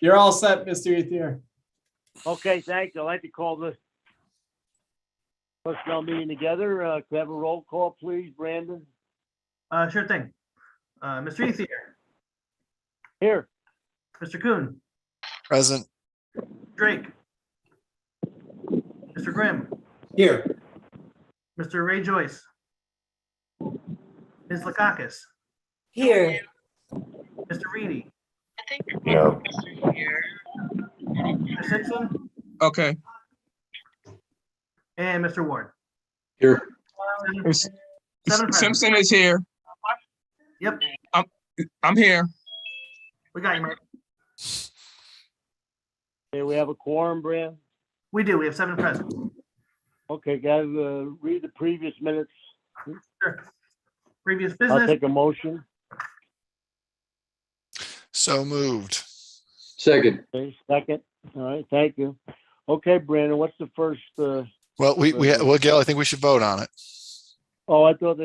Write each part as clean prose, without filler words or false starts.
You're all set, Mr. Ethier. Okay, thanks. I'd like to call the personnel meeting together. Could I have a roll call, please, Brandon? Sure thing. Mr. Ethier, Here. Mr. Kuhn, Present. Drake, Mr. Grimm, Here. Mr. Ray Joyce, Ms. Lakakis, Here. Mr. Reedy, Here. Mr. Simpson, Okay. and Mr. Ward. Here. Seven present. Simpson is here. Yep, I'm here. we got you, man. Okay, we have a quorum, Brand. We do. We have 7 present. Okay, guys, read the previous minutes. Sure. Previous I'll business. take a motion. So moved. Second. Okay, second. All right, thank you. Okay, Brandon, what's the first, Well, well, Gail, I think we should vote on it. oh, I thought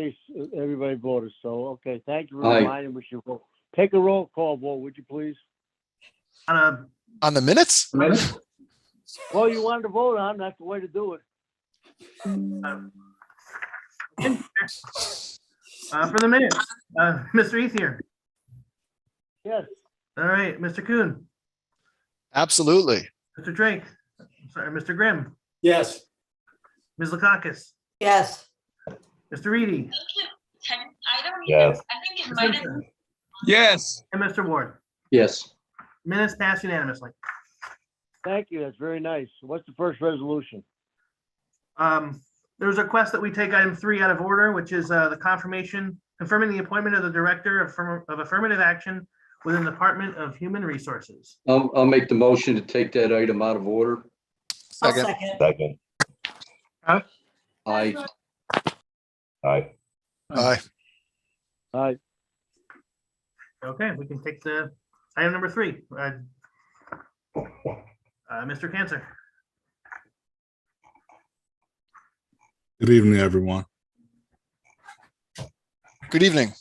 everybody voted, so, okay, thank you for Aye. reminding me. We should vote. Take a roll call vote, would you please? On the minutes? Well, you wanted to vote on, that's the way to do it. For the minutes, Mr. Ethier. Yes, All right, Mr. Kuhn, Absolutely. Mr. Drake, sorry, Mr. Grimm, Yes. Ms. Lakakis, Yes. Mr. Reedy, Yes. I think it Mr. might have, Simpson, Yes. and Mr. Ward. Yes. Minutes passed unanimously. thank you, that's very nice. What's the first resolution? There's a request that we take item 3 out of order, which is the confirming the appointment of the Director of Affirmative Action within the Department of Human Resources. I'll make the motion to take that item out of order. I'll Second. second. Second. Huh? Aye. Aye. Aye. All right, Okay, we can take the item number 3. Mr. Cancer. Good evening, everyone. Good evening.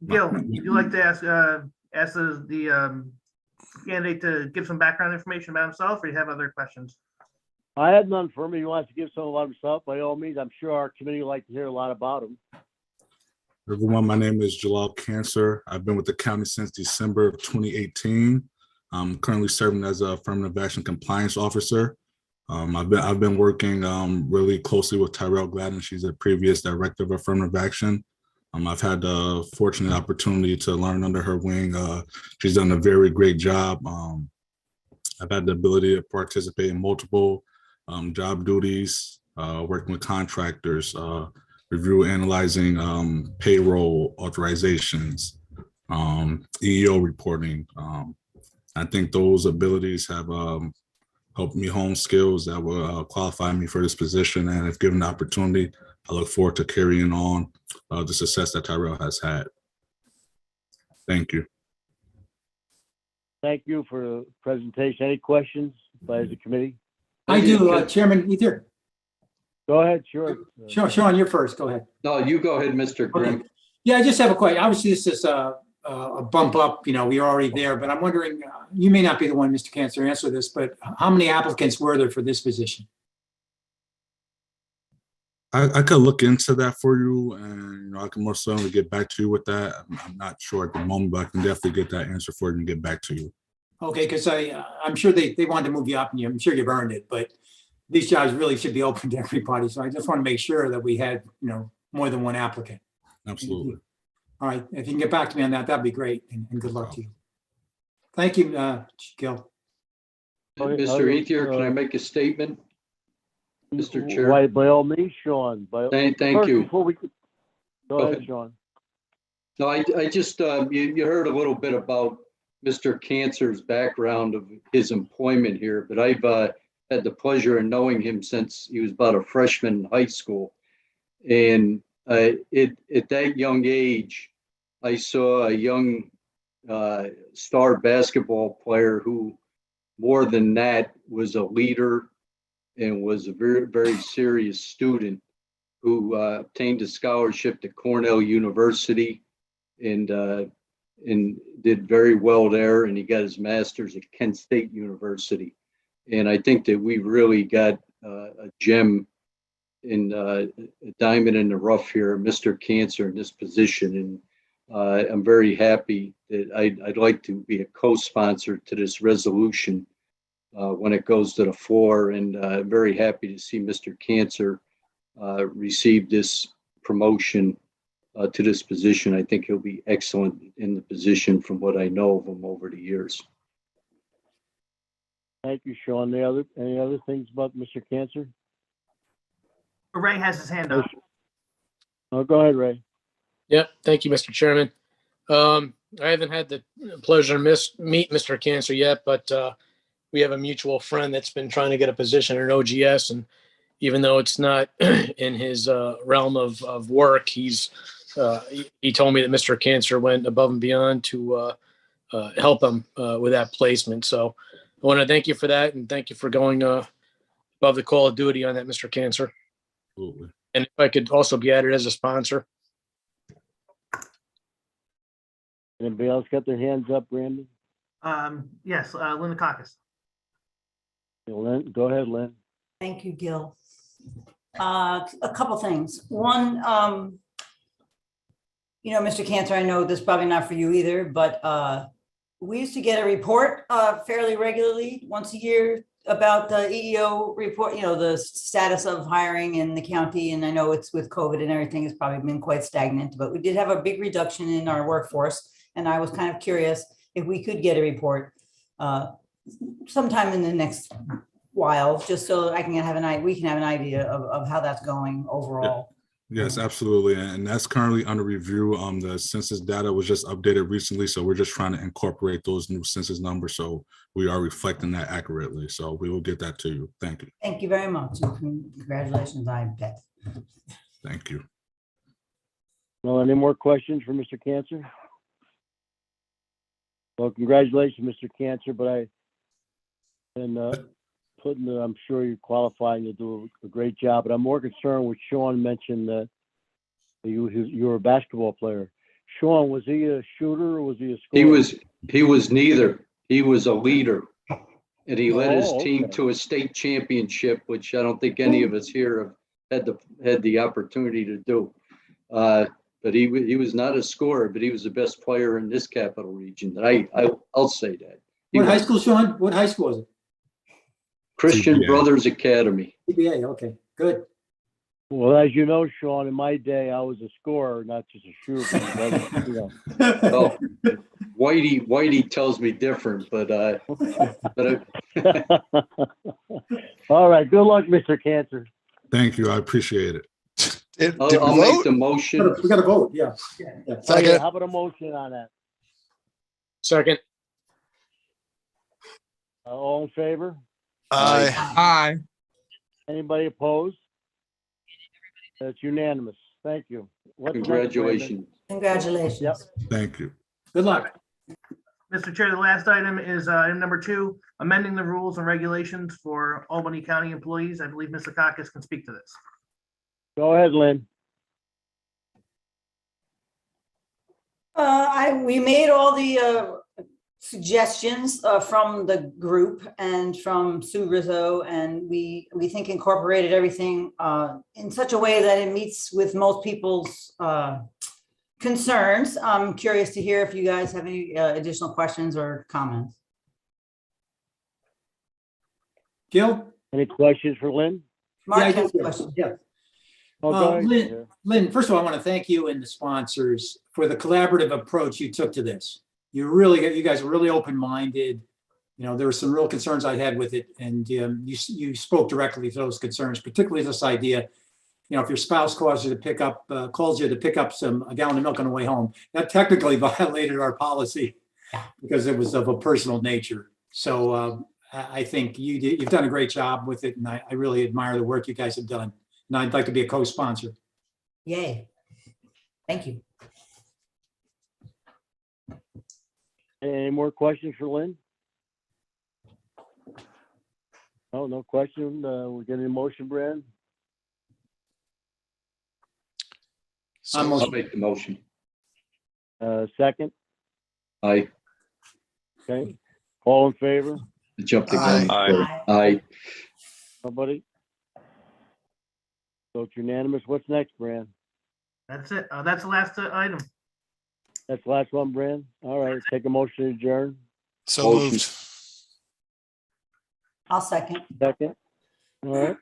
Gil, would you like to ask the candidate to give some background information about himself, or you have other questions? I had none for me. He wants to give some about himself. By all means, I'm sure our committee would like to hear a lot about him. Everyone, my name is Jalal Cancer. I've been with the county since December of 2018. I'm currently serving as a affirmative action compliance officer. I've been working really closely with Tyrell Gladden. She's a previous director of affirmative action. I've had the fortunate opportunity to learn under her wing. She's done a very great job. I've had the ability to participate in multiple job duties, working with contractors, review analyzing payroll authorizations, EEO reporting. I think those abilities have helped me hone skills that will qualify me for this position. And if given the opportunity, I look forward to carrying on the success that Tyrell has had. Thank you. Thank you for the presentation. Any questions by the committee? I do, Chairman Ethier. Go ahead, sure. Sean, you're first. Go ahead. No, you go ahead, Mr. Grimm. Yeah, I just have a question. Obviously, this is a bump up, we're already there, but I'm wondering, you may not be the one, Mr. Cancer, to answer this, but how many applicants were there for this position? I could look into that for you, and I can most certainly get back to you with that. I'm not sure at the moment, but I can definitely get that answer for you and get back to you. Okay, because I'm sure they wanted to move you up, and I'm sure you've earned it, but these jobs really should be open to everybody. So I just want to make sure that we had, more than one applicant. Absolutely. All right, if you can get back to me on that, that'd be great, and good luck to you. Thank you, Gil. Mr. Ethier, can I make a statement? Mr. Chair. Right, by all means, Sean. Thank First, you. before we go Go ahead, ahead. Sean. No, I just, you heard a little bit about Mr. Cancer's background of his employment here, but I've had the pleasure of knowing him since he was about a freshman in high school. And at that young age, I saw a young star basketball player who, more than that, was a leader and was a very, very serious student who obtained a scholarship to Cornell University and did very well there. And he got his master's at Kent State University. And I think that we really got a gem in a diamond in the rough here, Mr. Cancer, in this position. And I'm very happy that I'd like to be a co-sponsor to this resolution when it goes to the floor. And I'm very happy to see Mr. Cancer receive this promotion to this position. I think he'll be excellent in the position from what I know of him over the years. Thank you, Sean. Any other things about Mr. Cancer? Ray has his hand up. Oh, go ahead, Ray. Yep. Thank you, Mr. Chairman. I haven't had the pleasure to meet Mr. Cancer yet, but we have a mutual friend that's been trying to get a position at OGS. And even though it's not in his realm of work, he told me that Mr. Cancer went above and beyond to help him with that placement. So I want to thank you for that. And thank you for going above the call of duty on that, Mr. Cancer. Absolutely. And if I could also be added as a sponsor. Anybody else got their hands up, Brandon? Yes, Linda Caucus. Lynn, go ahead, Lynn. Thank you, Gil. A couple things. One, Mr. Cantor, I know this is probably not for you either, but we used to get a report fairly regularly, once a year, about the EEO report, the status of hiring in the county. And I know it's with COVID and everything has probably been quite stagnant, but we did have a big reduction in our workforce. And I was kind of curious if we could get a report sometime in the next while, just so I can have we can have an idea of how that's going overall. Yes, absolutely. And that's currently under review. The census data was just updated recently, so we're just trying to incorporate those new census numbers so we are reflecting that accurately. So we will get that to you. Thank you. Thank you very much. And congratulations, I bet. Thank you. Well, any more questions for Mr. Cancer? Well, congratulations, Mr. Cancer, but I'm sure you're qualifying to do a great job, but I'm more concerned with Sean mentioned that you were a basketball player. Sean, was he a shooter or was he a scorer? He was neither. He was a leader, and he led his team okay. to a state championship, which I don't think any of us here have had the opportunity to do. But he was not a scorer, but he was the best player in this capital region. I'll say that. What high school, Sean? What high school was it? Christian TBA. Brothers Academy. TBA, okay, good. Well, as you know, Sean, in my day, I was a scorer, not just a shooter. Well, Whitey tells me different, but All right. Good luck, Mr. Cancer. Thank you. I appreciate it. Did we I'll make vote? the motion. We got to vote, yeah. Second. How about a motion on that? Second. All in favor? Aye. Aye. Anybody opposed? That's unanimous. Thank you. What's next, Brandon? Congratulations. Congratulations. Yep. Thank you. Good luck. Mr. Chair, the last item is item number 2, amending the rules and regulations for Albany County employees. I believe Mr. Caucus can speak to this. Go ahead, Lynn. We made all the suggestions from the group and from Sue Rizzo, and we think incorporated everything in such a way that it meets with most people's concerns. I'm curious to hear if you guys have any additional questions or comments. Gil? Any questions for Lynn? Mark Yeah, I has a do. question. Yeah. Oh, go ahead. Lynn, Lynn, first of all, I want to thank you and the sponsors for the collaborative approach you took to this. You guys are really open-minded. There were some real concerns I had with it, and you spoke directly to those concerns, particularly this idea, if your spouse calls you to pick up a gallon of milk on the way home, that technically violated our policy because it was of a personal nature. So I think you've done a great job with it, and I really admire the work you guys have done. And I'd like to be a co-sponsor. Yay. Thank you. Any more questions for Lynn? No question. We're getting a motion, Brad. I'll make the motion. Second, Aye. okay. All in favor? Jump the Aye. gun. Aye. Aye. Nobody? So it's unanimous. What's next, Bran? That's it. That's the last item. That's the last one, Bran? All right, take a motion to adjourn. So Motion. moved. I'll second. Second. All right.